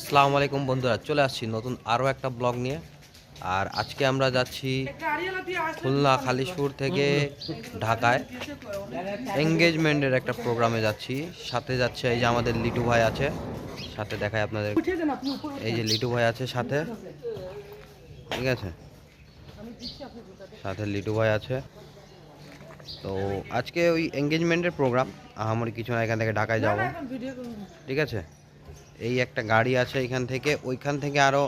আসসালামু আলাইকুম বন্ধুরা, চলে আসছি নতুন আরও একটা ব্লগ নিয়ে। আর আজকে আমরা যাচ্ছি খুলনা খালিশপুর থেকে ঢাকায় এঙ্গেজমেন্টের একটা প্রোগ্রামে যাচ্ছি। সাথে যাচ্ছে এই যে আমাদের লিটু ভাই আছে, সাথে দেখায় আপনাদের, এই যে লিটু ভাই আছে সাথে, ঠিক আছে, সাথে লিটু ভাই আছে। তো আজকে ওই এঙ্গেজমেন্টের প্রোগ্রাম, আমার কিছু না, এখান থেকে ঢাকায় যাব, ঠিক আছে। এই একটা গাড়ি আছে এখান থেকে, ওইখান থেকে আরও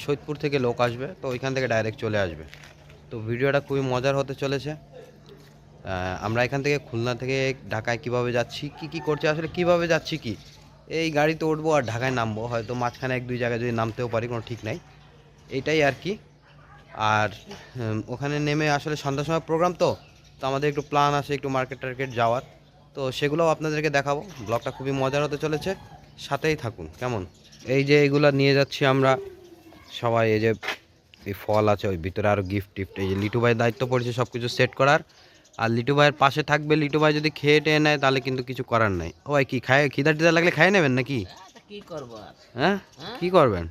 সৈয়দপুর থেকে লোক আসবে, তো ওইখান থেকে ডাইরেক্ট চলে আসবে। তো ভিডিওটা খুবই মজার হতে চলেছে। আমরা এখান থেকে খুলনা থেকে ঢাকায় কিভাবে যাচ্ছি, কি কি করছি, আসলে কিভাবে যাচ্ছি, কি এই গাড়িতে উঠবো আর ঢাকায় নামবো, হয়তো মাঝখানে এক দুই জায়গায় যদি নামতেও পারি, কোনো ঠিক নাই, এইটাই আর কি। আর ওখানে নেমে আসলে সন্ধ্যার সময় প্রোগ্রাম, তো তো আমাদের একটু প্ল্যান আছে একটু মার্কেট টার্কেট যাওয়ার, তো সেগুলোও আপনাদেরকে দেখাবো। ব্লগটা খুবই মজার হতে চলেছে, সাথেই থাকুন কেমন। এই যে এইগুলো নিয়ে যাচ্ছি আমরা সবাই, এই যে এই ফল আছে, ওই ভিতরে আরও গিফট টিফট, এই যে লিটু ভাইয়ের দায়িত্ব পড়েছে সব কিছু সেট করার। আর লিটু ভাইয়ের পাশে থাকবে, লিটু ভাই যদি খেয়ে টেয়ে নেয় তাহলে কিন্তু কিছু করার নাই। ও ভাই, কি খায়, খিদা টিদা লাগলে খাই নেবেন নাকি? কি করব আর? হ্যাঁ, কি করবেন?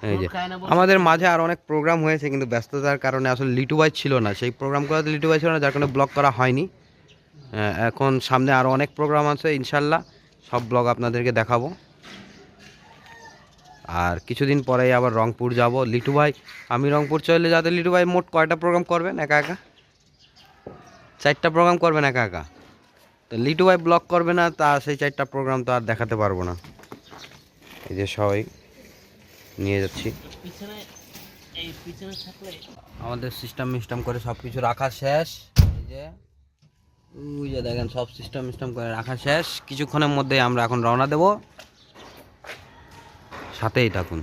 এই যে আমাদের মাঝে আর অনেক প্রোগ্রাম হয়েছে, কিন্তু ব্যস্ততার কারণে আসলে লিটু ভাই ছিল না, সেই প্রোগ্রাম করাতে লিটু ভাই ছিল না, যার কারণে ব্লগ করা হয়নি। এখন সামনে আরও অনেক প্রোগ্রাম আছে, ইনশাল্লাহ সব ব্লগ আপনাদেরকে দেখাবো। আর কিছুদিন পরেই আবার রংপুর যাব লিটু ভাই। আমি রংপুর চলে যাতে লিটু ভাই মোট কয়টা প্রোগ্রাম করবেন একা একা? 4টা প্রোগ্রাম করবেন একা একা। তো লিটু ভাই ব্লগ করবে না, তা সেই 4টা প্রোগ্রাম তো আর দেখাতে পারবো না। এই যে সবাই নিয়ে যাচ্ছি, আমাদের সিস্টেম করে সব কিছু রাখা শেষ। এই যে ওই যে দেখেন, সব সিস্টেম করে রাখা শেষ। কিছুক্ষণের মধ্যে আমরা এখন রওনা দেব, সাথেই থাকুন।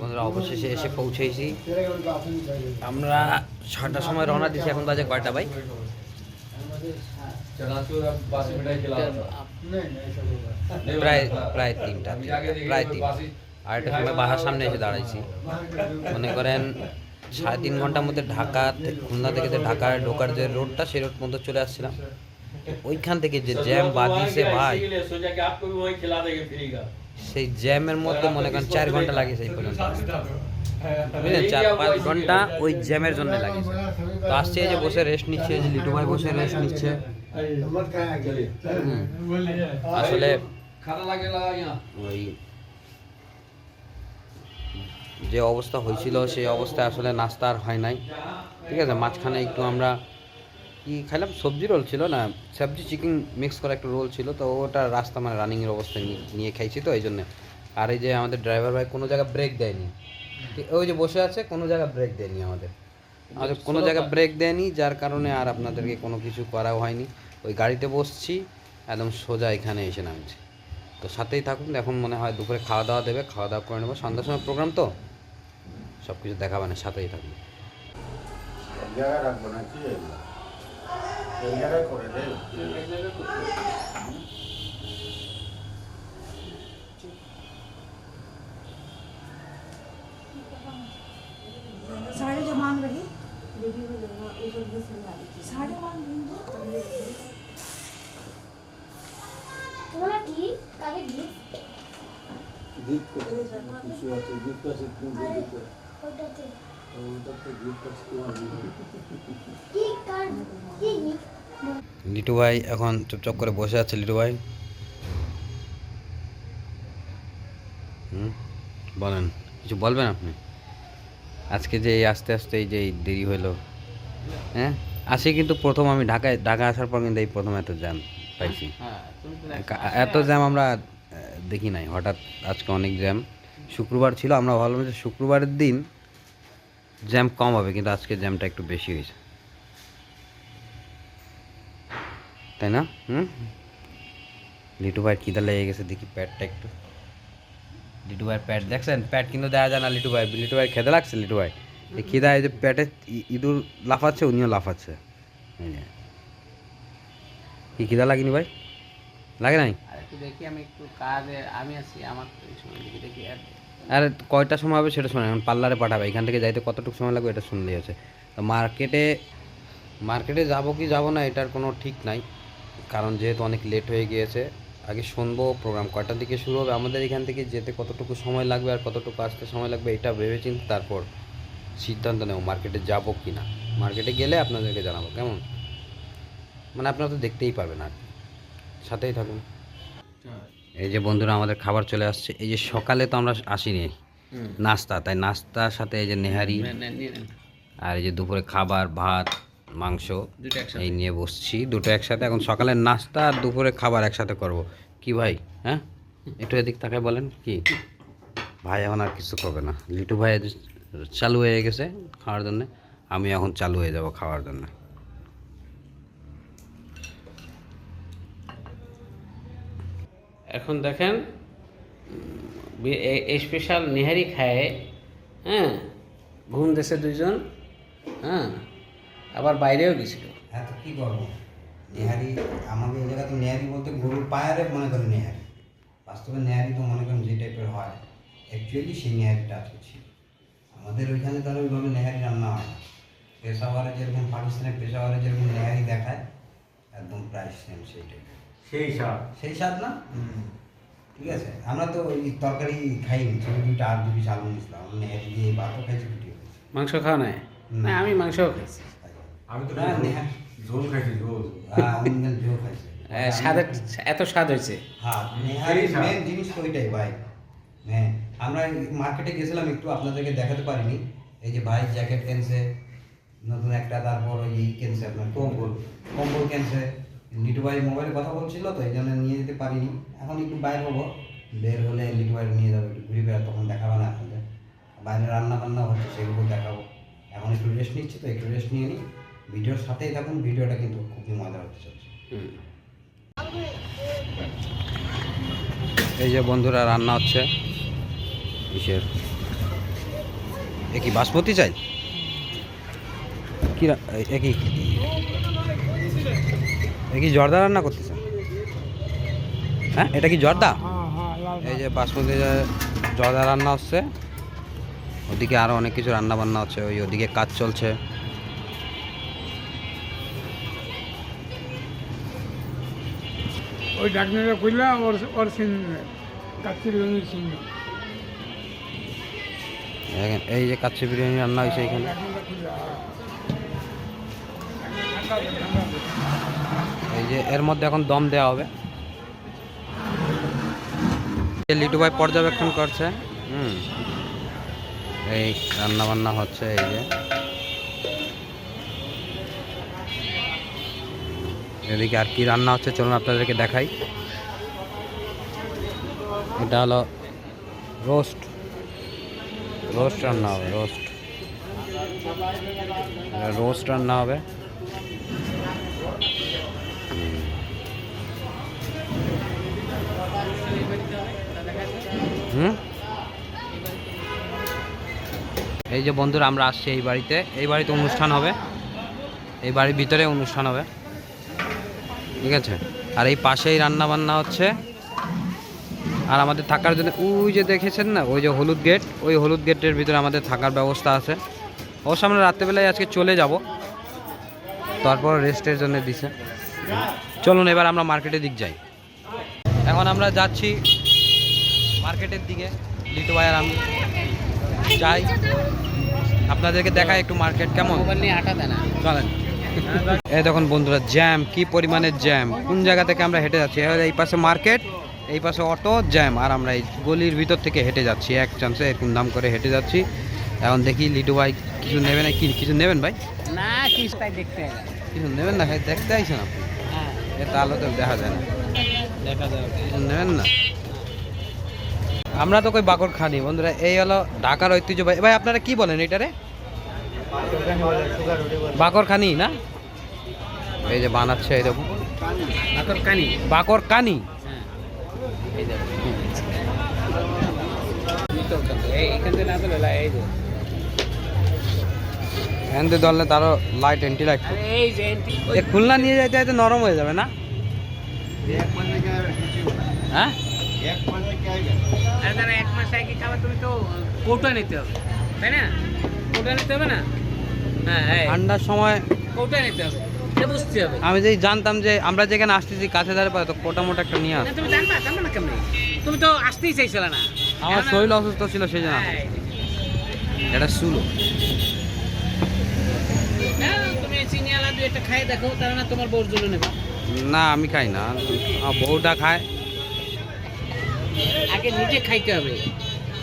বন্ধুরা, অবশেষে এসে পৌঁছেছি আমরা। 6টার সময় রওনা দিচ্ছি, এখন বাজে কয়টা ভাই? প্রায় প্রায় 3টা, প্রায় 3। আর একটা সময় বাসার সামনে এসে দাঁড়াইছি, মনে করেন 3.5 ঘন্টার মধ্যে ঢাকা খুলনা থেকে যে ঢাকায় ঢোকার যে রোডটা, সেই রোড পর্যন্ত চলে আসছিলাম। ওইখান থেকে যে জ্যাম বাদিয়েছে ভাই, সেই জ্যামের মধ্যে মনে করেন 4 ঘন্টা লাগিয়েছে এই পর্যন্ত, বুঝলেন, 4-5 ঘন্টা ওই জ্যামের জন্য লাগিয়েছে। তো আসছে, এই যে বসে রেস্ট নিচ্ছে, যে লিটু ভাই বসে রেস্ট নিচ্ছে। আসলে ওই যে অবস্থা হয়েছিল, সেই অবস্থায় আসলে নাস্তা আর হয় নাই, ঠিক আছে। মাঝখানে একটু আমরা কি খাইলাম, সবজি রোল ছিল না, সবজি চিকেন মিক্স করা একটা রোল ছিল, তো ওটা রাস্তা মানে রানিংয়ের অবস্থায় নিয়ে খাইছি, তো এই জন্যে। আর এই যে আমাদের ড্রাইভার ভাই কোনো জায়গায় ব্রেক দেয়নি, ওই যে বসে আছে, কোনো জায়গায় ব্রেক দেয়নি, আমাদের কোনো জায়গায় ব্রেক দেয়নি, যার কারণে আর আপনাদেরকে কোনো কিছু করাও হয়নি। ওই গাড়িতে বসছি, একদম সোজা এখানে এসে নামছি। তো সাথেই থাকুন, এখন মনে হয় দুপুরে খাওয়া দাওয়া দেবে, খাওয়া দাওয়া করে নেবো, সন্ধ্যার সময় প্রোগ্রাম, তো সব কিছু দেখাবে না, সাথেই থাকুন। साढ़े जमान रही साढ़े मान তোমরা কি কাকে গিফট গিফট করতে কিছু আছে, গিফট আছে, তুমি গিফট করো ওটাতে ওটাতে গিফট আছে তোমার কি কার কি গিফট লিটু ভাই এখন চুপচাপ করে বসে আছে। লিটু ভাই, বলেন, কিছু বলবেন আপনি? আজকে যে এই আস্তে আস্তে এই যে দেরি হলো, হ্যাঁ আসি, কিন্তু প্রথম আমি ঢাকা আসার পর কিন্তু এই প্রথম এত জ্যাম পাইছি। এত জ্যাম আমরা দেখি নাই, হঠাৎ আজকে অনেক জ্যাম। শুক্রবার ছিল, আমরা ভাবলাম যে শুক্রবারের দিন জ্যাম কম হবে, কিন্তু আজকে জ্যামটা একটু বেশি হয়েছে, তাই না? লিটু ভাই খিদা লেগে গেছে, দেখি পেটটা একটু লিটু ভাইয়ের প্যাট দেখছেন? প্যাট কিন্তু দেওয়া যায় না লিটু ভাই। লিটু ভাই খেতে লাগছে লিটু ভাই। এই খিদায় যে প্যাটে ইঁদুর লাফাচ্ছে, উনিও লাফাচ্ছে। এই যে। কি খিদা লাগেনি ভাই? লাগে নাই? আর একটু দেখি, আমি একটু কাজে আমি আছি, আমার তো এই সময় দেখি দেখি আর আরে কয়টা সময় হবে সেটা শোনে, এখন পার্লারে পাঠাবে, এখান থেকে যাইতে কতটুকু সময় লাগবে এটা শুনলেই আছে। তো মার্কেটে যাব কি যাব না এটার কোনো ঠিক নাই, কারণ যেহেতু অনেক লেট হয়ে গিয়েছে। আগে শুনবো প্রোগ্রাম কয়টার দিকে শুরু হবে, আমাদের এখান থেকে যেতে কতটুকু সময় লাগবে আর কতটুকু আসতে সময় লাগবে এটা ভেবেচিন্তে তারপর সিদ্ধান্ত নেব মার্কেটে যাব কি না। মার্কেটে গেলে আপনাদেরকে জানাবো, কেমন? মানে আপনারা তো দেখতেই পারবেন আর কি। সাথেই থাকুন। এই যে বন্ধুরা আমাদের খাবার চলে আসছে। এই যে সকালে তো আমরা আসিনি নাস্তা, তাই নাস্তার সাথে এই যে নেহারি, নিয়ে নেন আর এই যে দুপুরে খাবার ভাত মাংস দুটো একসাথে। এই নিয়ে বসছি, দুটো একসাথে। এখন সকালের নাস্তা আর দুপুরে খাবার একসাথে করব কি ভাই? হ্যাঁ, একটু এদিক তাকায় বলেন কি ভাই? এখন আর কিছু করবে না, লিটু ভাই চালু হয়ে গেছে খাওয়ার জন্য, আমি এখন চালু হয়ে যাব খাওয়ার জন্য। এখন দেখেন স্পেশাল নেহারি খায়, হ্যাঁ, ঘুম দেশে দুইজন, হ্যাঁ, আবার বাইরেও গেছিল। হ্যাঁ, তো কী করবো? নেহারি আমাদের এই জায়গাতে নেহারি বলতে গরুর পায়ারে মনে করেন নেহারি, বাস্তবে নেহারি তো মনে করেন যে টাইপের হয় অ্যাকচুয়ালি সেই নেহারিটা আজকে ছিল আমাদের ওইখানে। তাহলে ওইভাবে নেহারি রান্না হয় না। পেশাওয়ারে যেরকম, পাকিস্তানের পেশাওয়ারে যেরকম নেহারি দেখায় একদম প্রায় সেম সেই টাইপের, সেই স্বাদ না? ঠিক আছে, আমরা তো ওই তরকারি খাইনি, ছোটো দুইটা আর দুটি চালু নিয়েছিলাম, আমরা নেহারি দিয়ে ভাতও খাইছি, রুটিও খাইছি। মাংস খাওয়া নাই? না, আমি মাংসও খাইছি। আমি তো না, নেহারি ঝোল খাইছি, ঝোল। আমি জোর খাইছি। স্বাদের এত স্বাদ হয়েছে। হ্যাঁ, নেহারির মেন জিনিস তো ওইটাই ভাই। হ্যাঁ, আমরা মার্কেটে গেছিলাম একটু, আপনাদেরকে দেখাতে পারিনি। এই যে ভাই জ্যাকেট কিনছে নতুন একটা, তারপর ওই কিনছে আপনার কম্বল কিনছে। লিটু ভাই মোবাইলে কথা বলছিল তো এই জন্য নিয়ে যেতে পারিনি। এখন একটু বাইরে হবো, বের হলে লিটু ভাই নিয়ে যাবো একটু ঘুরে বেড়া, তখন দেখাবো না আপনাদের। বাইরে রান্না বান্না হচ্ছে সেগুলো দেখাবো। এখন একটু রেস্ট নিচ্ছি, তো একটু রেস্ট নিয়ে নিই। ভিডিওর সাথেই থাকুন, ভিডিওটা কিন্তু খুবই মজা হতে চলছে। এই যে বন্ধুরা রান্না হচ্ছে কিসের, এ কি বাসমতি চাই? কি এ কি জর্দা রান্না করতেছেন? হ্যাঁ, এটা কি জর্দা? এই যে বাসমতি জর্দা রান্না হচ্ছে, ওদিকে আরও অনেক কিছু রান্না বান্না হচ্ছে, ওদিকে কাজ চলছে। ওই ডাকনাটা খুললা ওর সিন কাচ্চি রঙের সিন এই যে কাচ্চি বিরিয়ানি রান্না হয়েছে এখানে। এই যে এর মধ্যে এখন দম দেওয়া হবে। লিটু ভাই পর্যবেক্ষণ করছে। এই রান্না বান্না হচ্ছে। এই যে এদিকে আর কি রান্না হচ্ছে চলুন আপনাদেরকে দেখাই। এটা হলো রোস্ট রান্না হবে, রোস্ট রান্না হবে। এই যে বন্ধুরা আমরা আসছি এই বাড়িতে অনুষ্ঠান হবে, এই বাড়ির ভিতরে অনুষ্ঠান হবে, ঠিক আছে। আর এই পাশেই রান্না বান্না হচ্ছে। আর আমাদের থাকার জন্য ওই যে দেখেছেন না, ওই যে হলুদ গেট, ওই হলুদ গেটের ভিতরে আমাদের থাকার ব্যবস্থা আছে। অবশ্য আমরা রাত্রেবেলায় আজকে চলে যাব, তারপর রেস্টের জন্য দিছে। চলুন এবার আমরা মার্কেটের দিক যাই। এখন আমরা যাচ্ছি মার্কেটের দিকে, লিটু ভাই আর আমি যাই, আপনাদেরকে দেখাই একটু মার্কেট কেমন। মোবাইল নিয়ে আটা দেয় না, চলেন। এই দেখুন বন্ধুরা জ্যাম, কি পরিমাণের জ্যাম। কোন জায়গা থেকে আমরা হেঁটে যাচ্ছি? এই পাশে মার্কেট, এই পাশে অটো জ্যাম, আর আমরা এই গলির ভিতর থেকে হেঁটে যাচ্ছি, এক চান্সে এরকম দাম করে হেঁটে যাচ্ছি। এখন দেখি লিটু ভাই কিছু নেবেন, কি কিছু নেবেন ভাই? না কি তাই দেখতে কিছু নেবেন না? দেখতে আইছেন আপনি? হ্যাঁ, এটা আলো তো দেখা যায় না, দেখা যাবে। কিছু নেবেন না? আমরা তো কই বাকর খানি বন্ধুরা। এই হলো ঢাকার ঐতিহ্য। ভাই আপনারা কি বলেন এটারে? বাকর খানি না? এই যে বানাচ্ছে এরকম বাকর কানি। বাকর কানি। হ্যাঁ, এই দেখো। চলতে হবে এইখান থেকে না চলে এই যে এখান থেকে ধরলে তারও লাইট এন্টি লাইট এই যে এ খুলনা নিয়ে যাইতে যাইতে নরম হয়ে যাবে না? হ্যাঁ আরে দাদা 1 মাস আগে খাবার তুমি তো কৌটা নিতে হবে তাই না? কৌটা নিতে হবে না? হ্যাঁ ঠান্ডার সময় কৌটা নিতে হবে এটা বুঝতে হবে। আমি যদি জানতাম যে আমরা যেখানে আসতেছি কাছে ধারে পাই তো কোটা মোটা একটা নিয়ে না আস। তুমি জানবা না কেমনে? তুমি তো আসতেই চাইছিলে না। আমার শরীর অসুস্থ ছিল সেই জন্য হ্যাঁ, এটা শুলো। তুমি চিনি আলা দুই একটা খাই দেখো তাহলে না তোমার বউর জন্য নেবা। না আমি খাই না, আমার বউটা খায়। আগে নিজে খাইতে হবে।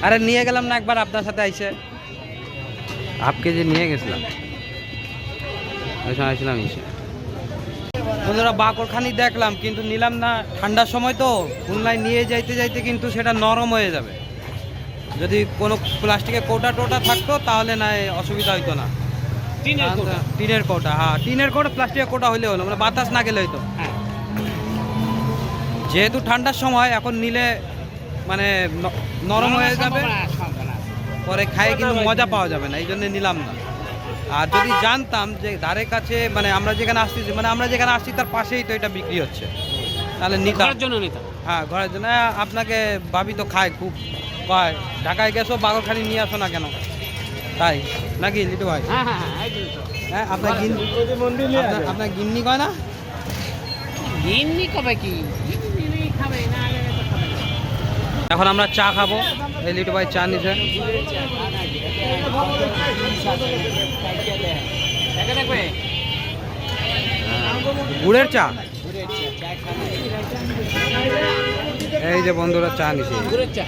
আরে নিয়ে গেলাম না একবার আপনার সাথে আইসে, আপকে যে নিয়ে গেছিলাম ওই সময় আসছিলাম এসে। বন্ধুরা বাকরখানি দেখলাম কিন্তু নিলাম না, ঠান্ডার সময় তো খুলনায় নিয়ে যাইতে যাইতে কিন্তু সেটা নরম হয়ে যাবে। যদি কোনো প্লাস্টিকের কৌটা টোটা থাকতো তাহলে না অসুবিধা হইতো না। টিনের কৌটা। টিনের কৌটা, হ্যাঁ টিনের কৌটা প্লাস্টিকের কৌটা হইলে হলো, মানে বাতাস না গেলে হইতো। হ্যাঁ যেহেতু ঠান্ডার সময় এখন নিলে মানে নরম হয়ে যাবে, পরে খায় কিন্তু মজা পাওয়া যাবে না, এই জন্য নিলাম না। আর যদি জানতাম যে ধারে কাছে মানে আমরা যেখানে আসতেছি, মানে আমরা যেখানে আসছি তার পাশেই তো এটা বিক্রি হচ্ছে, তাহলে নিতাম। ঘরের জন্য নিতাম। হ্যাঁ ঘরের জন্য। আপনাকে ভাবি তো খায় খুব, কয় ঢাকায় গেছো বাগরখানি নিয়ে আসো না কেন, তাই নাকি লিটু ভাই? হ্যাঁ হ্যাঁ হ্যাঁ এই তো। হ্যাঁ আপনার আপনার গিন্নি কয় না? গিন্নি কবে কি? গিন্নি খাবে না আলে তো খাবে না। এখন আমরা চা খাবো, এই লিটু ভাই চা নিছে। দেখে দেখবে গুড়ের চা, এই যে বন্ধুরা চা নিছে। গুড়ের চা।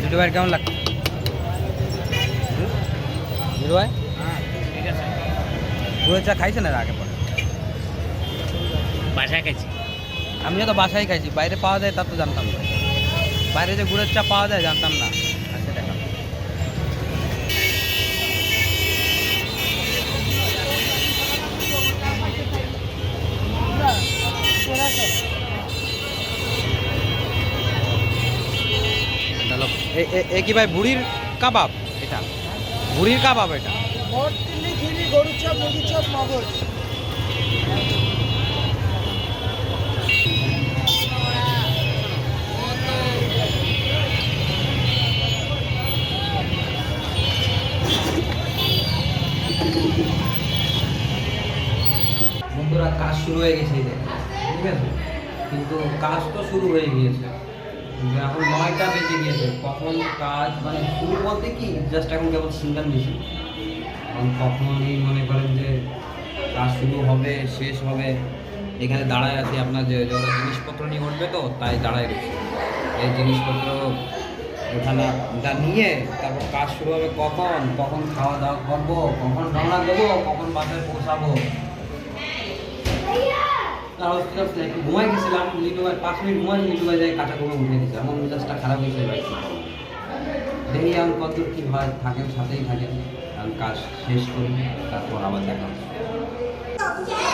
লিটু ভাই কেমন লাগছে? লিটু ভাই ঠিক আছে গুড়ের চা খাইছেন এর আগে পরে? বাসায় খাইছি। আমিও তো বাসায় খাইছি, বাইরে পাওয়া যায় তা তো জানতাম না। বাইরে যে গুড়ের চা পাওয়া যায় জানতাম না। আচ্ছা দেখা এ কি ভাই বুড়ির কাবাব? এটা বুড়ির কাবাব, এটা গরুর চপ, মুরগির চপ, মগজ। বন্ধুরা কাজ শুরু হয়ে গেছে এই দেখো, ঠিক আছে? কিন্তু কাজ তো শুরু হয়ে গিয়েছে, কিন্তু এখন 9টা বেজে গিয়েছে। কখন কাজ মানে শুরু বলতে কি জাস্ট এখন কেবল সিঙ্গেল মেশিন, এখন কখনই মনে করেন যে কাজ শুরু হবে শেষ হবে। এখানে দাঁড়ায় আছি আপনার যে ওরা জিনিসপত্র নিয়ে উঠবে তো তাই দাঁড়ায় গেছি। এই জিনিসপত্র ওখানে নিয়ে তারপর কাজ শুরু হবে কখন, কখন খাওয়া দাওয়া করবো, কখন রওনা দেবো, কখন বাসায় পৌঁছাবো। একটু ঘুমাই গেছিলাম, লিটু ভাই 5 মিনিট ঘুমাই, লিটু ভাই যাই কাঁচা ঘুমে উঠে গেছে, এমন মেজাজটা খারাপ হয়েছে ভাই। দেখি আমি কতদূর কী হয়, থাকেন সাথেই থাকেন, আমি কাজ শেষ করি তারপর আবার দেখা হচ্ছে।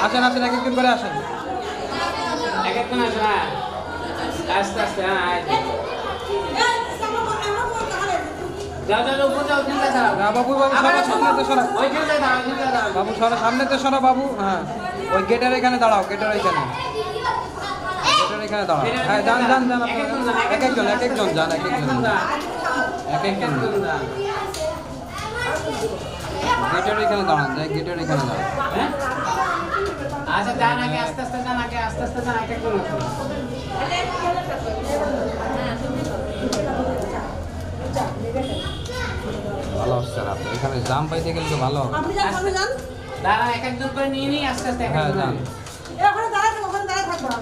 আসেন আসেন, এক একজন করে আসেন। এক এক আছে না আস্তে আস্তে। হ্যাঁ যাও যাও উপর যাও ওখানে দাঁড়াও। বাবু বাবু সরা সামনেতে সরা, ওইখানে দাঁড়াও ওইখানে দাঁড়াও। বাবু সরা সামনেতে সরা বাবু। হ্যাঁ ওই গেটের এখানে দাঁড়াও, গেটের এখানে, গেটের এখানে দাঁড়াও। হ্যাঁ যান যান যান, আপনারা এক একজন যান, এক একজন যান, এক একজন গেটের এখানে দাঁড়ান, যাই গেটের এখানে দাঁড়ান। হ্যাঁ আচ্ছা যান আগে আস্তে আস্তে যান, আগে আস্তে আস্তে যান, এক এক করে উঠুন। ভালো হচ্ছে না, এখানে জাম পাইতে গেলে তো ভালো হবে। আপনি যান, আপনি যান। দাঁড়ান এক একজন করে নিয়ে নিই আস্তে আস্তে এক হ্যাঁ একজন যান। ওখানে দাঁড়ায় থাকো, ওখানে দাঁড়ায় থাকবো না।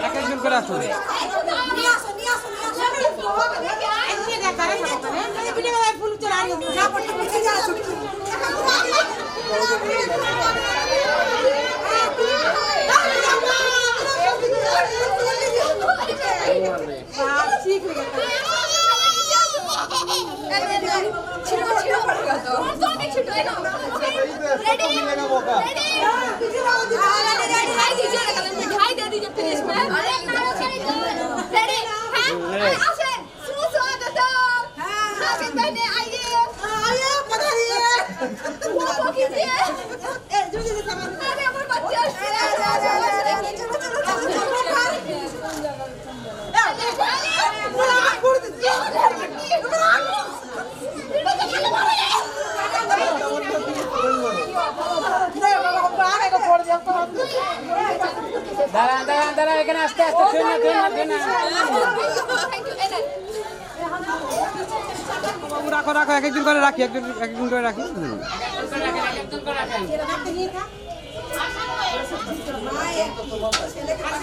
এক একজন করে আসুন। নিয়ে আসো, নিয়ে আসো, নিয়ে আসো। এদিকে দেখ, দাঁড়ায় থাকো ওখানে। এই ভিডিও করে ফুল চলে আসবে। যা পড়তে পড়তে যা আসো। ঠিক হয়ে গেছে। ছিড়ো ছিড়ো পড়ে গেল। দাঁড়া এখানে আস্তে আস্তে রাখো রাখো, এক একজন করে রাখি, একজন করে রাখি।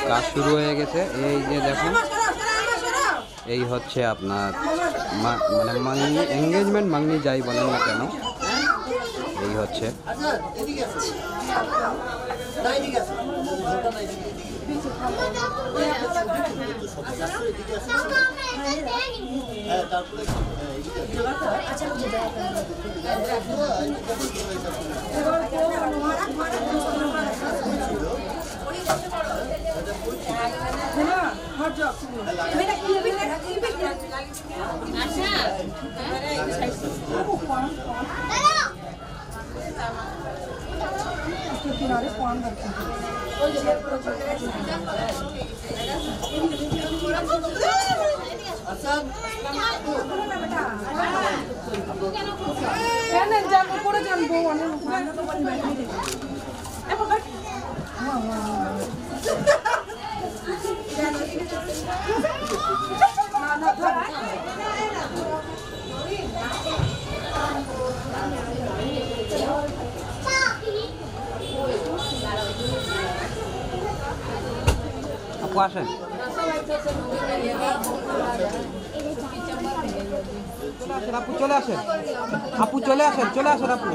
কাজ শুরু হয়ে গেছে। এই যে দেখুন, এই হচ্ছে আপনার মানে মাংনি, এঙ্গেজমেন্ট মাংনি যাই বলেন না কেন, এই হচ্ছে। আপু আসেন, আপু চলে আসেন, আপু চলে আসেন, চলে আসেন আপু।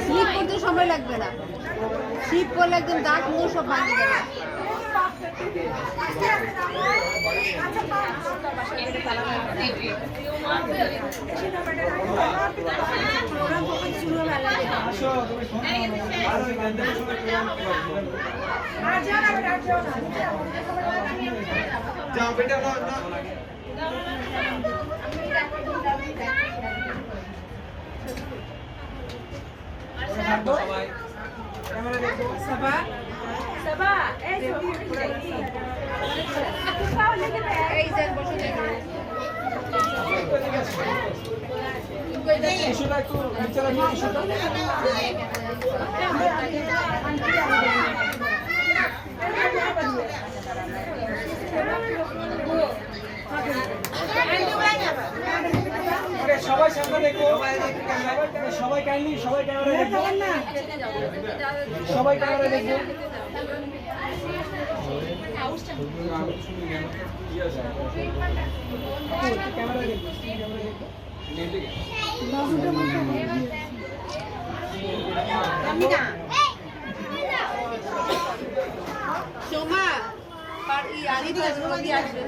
স্লিপ করতে সময় লাগবে না, স্লিপ করলে একদম দাঁত মুখ সব ভাঙে যাবে। সবাই সামনে দেখো, সবাই কাইন্ডলি, সবাই ক্যামেরা দেখো, সবাই ক্যামেরা দেখো। ক্যামেরা দেখো, সোমা আরি তো আসবে,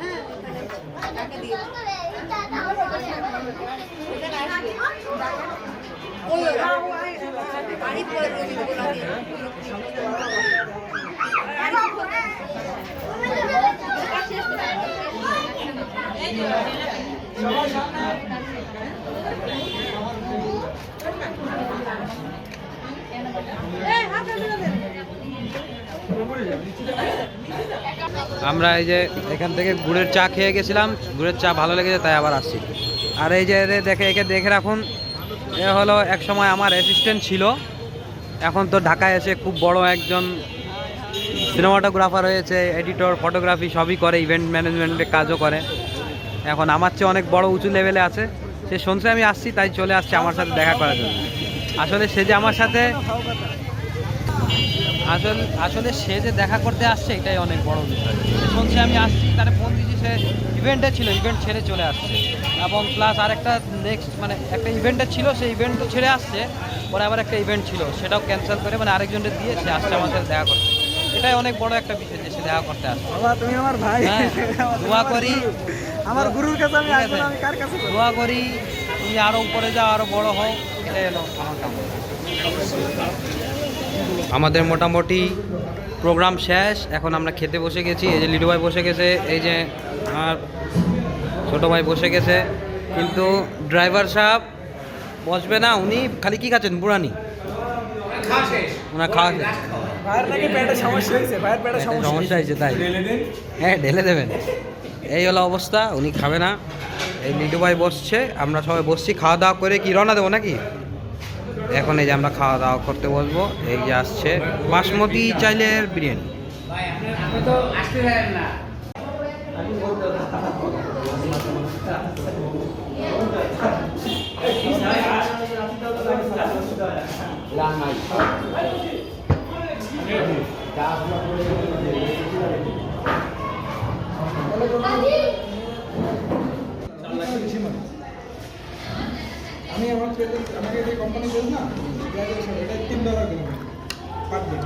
হ্যাঁ তাকে দিয়ে আরি পরে আমরা এই যে এখান থেকে গুড়ের চা খেয়ে গেছিলাম, গুড়ের চা ভালো লেগেছে তাই আবার আসছি। আর এই যে একে দেখে রাখুন, এ হলো এক সময় আমার অ্যাসিস্ট্যান্ট ছিল, এখন তো ঢাকায় এসে খুব বড় একজন সিনেমাটোগ্রাফার হয়েছে, এডিটর, ফটোগ্রাফি সবই করে, ইভেন্ট ম্যানেজমেন্টের কাজও করে। এখন আমার চেয়ে অনেক বড় উঁচু লেভেলে আছে। সে শুনছে আমি আসছি তাই চলে আসছে আমার সাথে দেখা করার জন্য। আসলে সে যে আমার সাথে আসলে সে যে দেখা করতে আসছে এটাই অনেক বড় বিষয়। শুনছে আমি আসছি তারে ফোন দিয়েছি, সে ইভেন্টে ছিল, ইভেন্ট ছেড়ে চলে আসছে। এবং প্লাস আরেকটা নেক্সট মানে একটা ইভেন্টে ছিল, সেই ইভেন্ট তো ছেড়ে আসছে, পরে আবার একটা ইভেন্ট ছিল সেটাও ক্যান্সেল করে মানে আরেকজনকে দিয়ে সে আসছে আমার সাথে দেখা করতে। এটাই অনেক বড় একটা বিষয় যে সে দেখা করতে আসছে। বাবা তুমি আমার ভাই, হ্যাঁ, দোয়া করি, আমার গুরুর কাছে আমি ঠিক আসবো আছে। না, আমি কার কাছে করবো? দোয়া করি তুমি আরো উপরে যাও, আরো বড় হও, এটাই হলো আমার কাম। আমাদের মোটামুটি প্রোগ্রাম শেষ, এখন আমরা খেতে বসে গেছি। এই যে লিডু ভাই বসে গেছে, এই যে আমার ছোটো ভাই বসে গেছে, কিন্তু ড্রাইভার সাহেব বসবে না, উনি খালি কি খাচ্ছেন বুড়ানি, ওনার খাওয়া শেষ। ভাইয়ের নাকি পেটে সমস্যা হয়েছে, ভাইয়ের পেটে সমস্যা সমস্যা হয়েছে তাই, হ্যাঁ ঢেলে দেবেন। এই হলো অবস্থা, উনি খাবে না। এই লিডু ভাই বসছে, আমরা সবাই বসছি, খাওয়া দাওয়া করে কি রওনা দেবো নাকি? এখন এই যে আমরা খাওয়া দাওয়া করতে বসবো। এই যে আসছে বাসমতি চাইলের বিরিয়ানি। ভাই আপনি তো আসতে পারেন না। আমি আমার আমাকে যে কোম্পানি দেন না গ্রাজুয়েশন, এটা $3 কিলোমিটার পার দিন।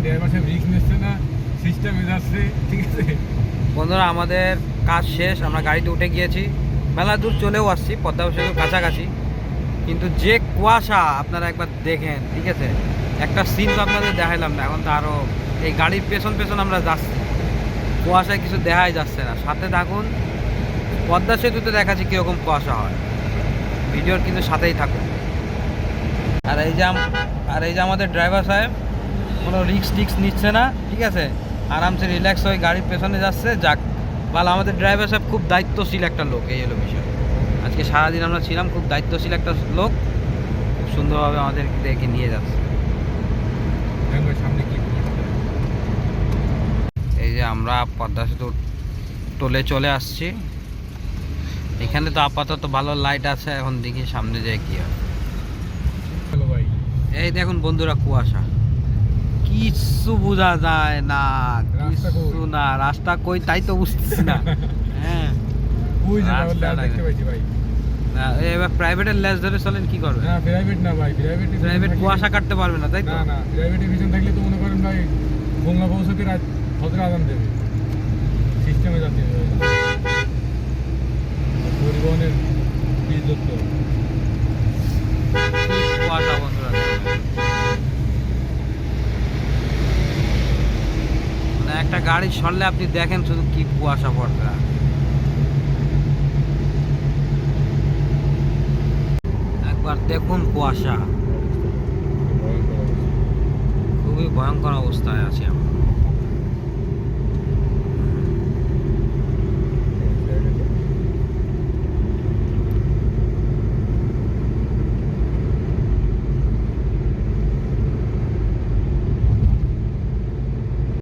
ড্রাইভার সাহেব রিস্ক নিচ্ছে না, সিস্টেমে যাচ্ছে, ঠিক আছে। বন্ধুরা আমাদের কাজ শেষ, আমরা গাড়িতে উঠে গিয়েছি, মেলা দূর চলেও আসছি, পদ্মা সেতুর কাছাকাছি। কিন্তু যে কুয়াশা আপনারা একবার দেখেন, ঠিক আছে, একটা সিন তো আপনাদের দেখাইলাম না, এখন তো আরও এই গাড়ির পেছন পেছন আমরা যাচ্ছি, কুয়াশায় কিছু দেখাই যাচ্ছে না। সাথে থাকুন, পদ্মা সেতুতে দেখাচ্ছি কীরকম কুয়াশা হয়, ভিডিওর কিন্তু সাথেই থাকুন। আর এই যে আমাদের ড্রাইভার সাহেব কোনো রিস্ক নিচ্ছে না, ঠিক আছে, আরামসে রিল্যাক্স হয়ে গাড়ির পেছনে যাচ্ছে। যাক ভালো, আমাদের ড্রাইভার সাহেব খুব দায়িত্বশীল একটা লোক, এই হলো বিষয়। আজকে সারাদিন আমরা ছিলাম, খুব দায়িত্বশীল একটা লোক, খুব সুন্দরভাবে আমাদেরকে নিয়ে যাচ্ছে। সামনে কি এই যে আমরা পদ্মা সেতু টোলে চলে আসছি, এখানে তো আপাতত ভালো লাইট আছে, এখন দেখি সামনে যায় কি হয়। হ্যালো ভাই, এই দেখুন বন্ধুরা, কুয়াশা, কিচ্ছু বোঝা যায় না, রাস্তা কই? কিছু না, রাস্তা কই তাই তো বুঝতেছি না। হ্যাঁ, ওই যে রাস্তা দেখতে পাইছি ভাই। না, এবার প্রাইভেটের লেজ ধরে চলেন, কি করবে? না প্রাইভেট না ভাই, প্রাইভেট কুয়াশা কাটতে পারবে না, তাই তো? না না, প্রাইভেটের পিছন থাকলে তো মনে করেন ভাই গঙ্গা পৌঁছতে রাত ফজর আজান দেবে, সিস্টেমে যাচ্ছে পরিবহনের বীজ যত কুয়াশা বন্ধুরা, মানে একটা গাড়ি সরলে আপনি দেখেন শুধু কি কুয়াশা পড়বে। একবার দেখুন কুয়াশা, খুবই ভয়ঙ্কর অবস্থায় আছি আমরা।